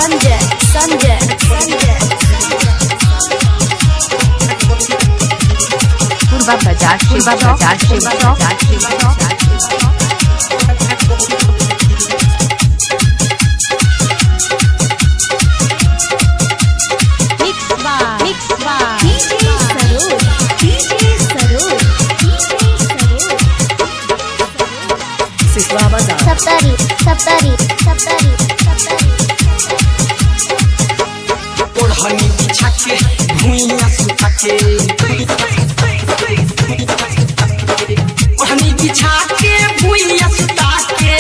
संजय संजय संजय पूर्वा बाजार शिवा बाजार शिवा बाजार शिवा सप्तारी सप्तारी सप्तारी सप्तारी ओढ़नी बिछा के भुइयां सुता के ओढ़नी बिछा के भुइयां सुता के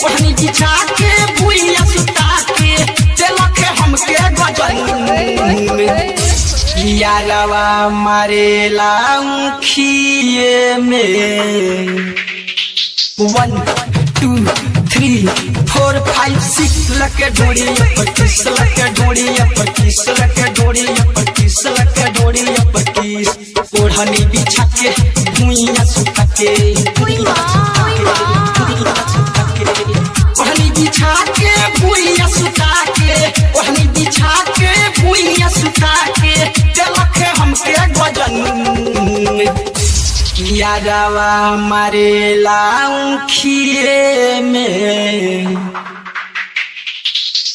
ओढ़नी बिछा के भुइयां सुता के चलक हमके गजन यारवा मारेला खिए में 1 2 3 4 5 6 लके ढोड़ी पर किस लके ढोड़ी पर किस लके ढोड़ी पर किस लके ढोड़ी पर किस ओढ़नी बिछा के भुइयां सुता के ओढ़नी बिछा के भुइयां सुता के ओढ़नी बिछा के भुइयां सुता के चलक हमके गजन यारवा मारेला खिए में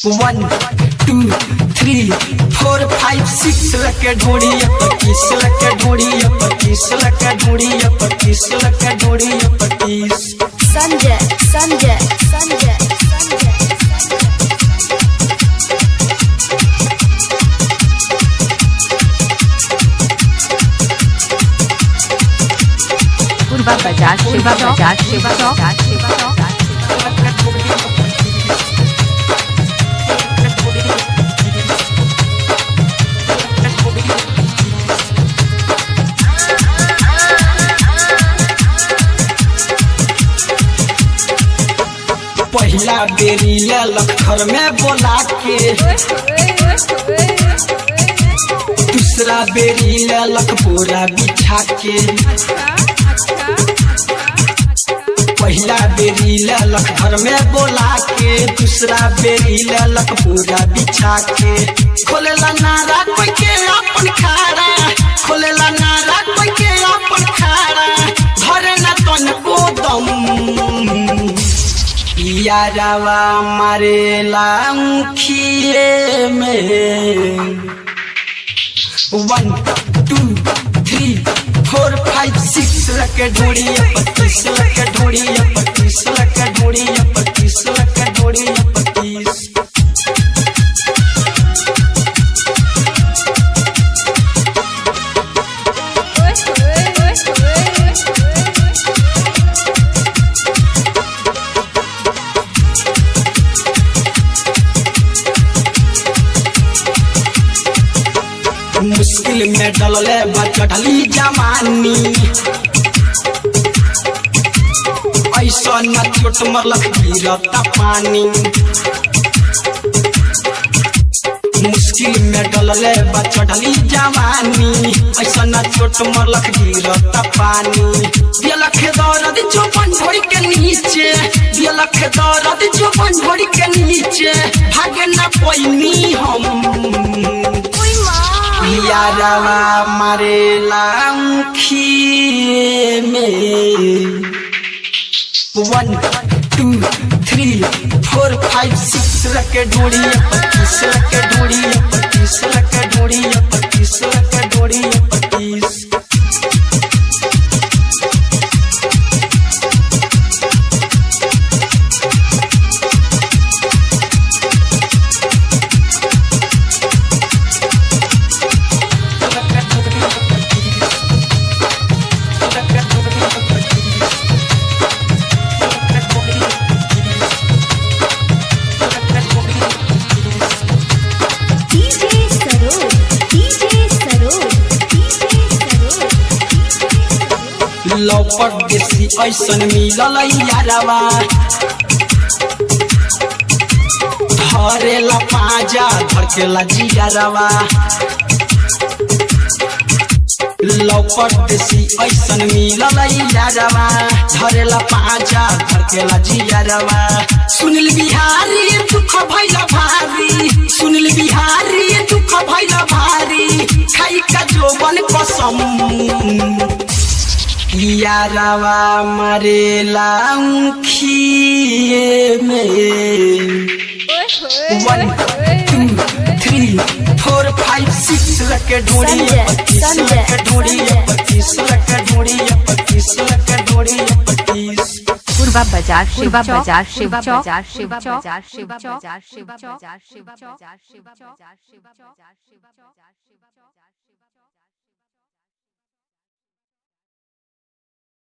1 2 3 4 5 6 लके ढोड़ी पर किस लके ढोड़ी पर किस लके ढोड़ी पर किस लके ढोड़ी पर किस संजय संजय संजय संजय पूर्वा बाजार शिवा बाजार शिवा बाजार शिवा पहला बेरी लखर में बोला के दूसरा बेरी लखपोरा बिछा के पहला बेरी लखर में बोला के दूसरा बेरी लखपोरा बिछा के खोलेला नारा कोई के अपन खाड़ा खोलेला नारा कोई के अपन खाड़ा धरे ना तन को दम यारवा मारेला खिए में 1 2 3 4 5 6 लके ढोड़ी पर किस लके ढोड़ी पर किस लके ढोड़ी पर किस लके ढोड़ी पर किस मुश्किल में डलले बचढ़ली जवानी ऐसा न चोट मरलक गिरता पानी मुश्किल में डलले बचढ़ली जवानी ऐसा न चोट मरलक गिरता पानी दिलक दर्द जो पंझोड़ी के नीचे दिलक दर्द जो पंझोड़ी के नीचे भागे न पैनी हम यारवा मारेला खिए में 1 2 3 4 5 6 लके ढोड़ी पर किस लके ढोड़ी पर किस लके ढोड़ी पर किस लके ढोड़ी पर किस लौपट देसी ऐसन मिलल यारवा धरेला पाजा धड़केला जियारवा लौपट देसी ऐसन मिलल यारवा धरेला पाजा धड़केला जियारवा सुनील बिहारी दुख भइला भारी खाई का जोबन कसम यारवा मरेला खिए में 1 2 3 4 5 6 लके ढोड़ी 25 लके ढोड़ी 25 लके ढोड़ी 25 लके ढोड़ी 25 पूर्वा बाजार शिवा बाजार शिवा बाजार शिवा बाजार शिवा बाजार शिवा बाजार शिवा बाजार शिवा बाजार शिवा बाजार शिवा बाजार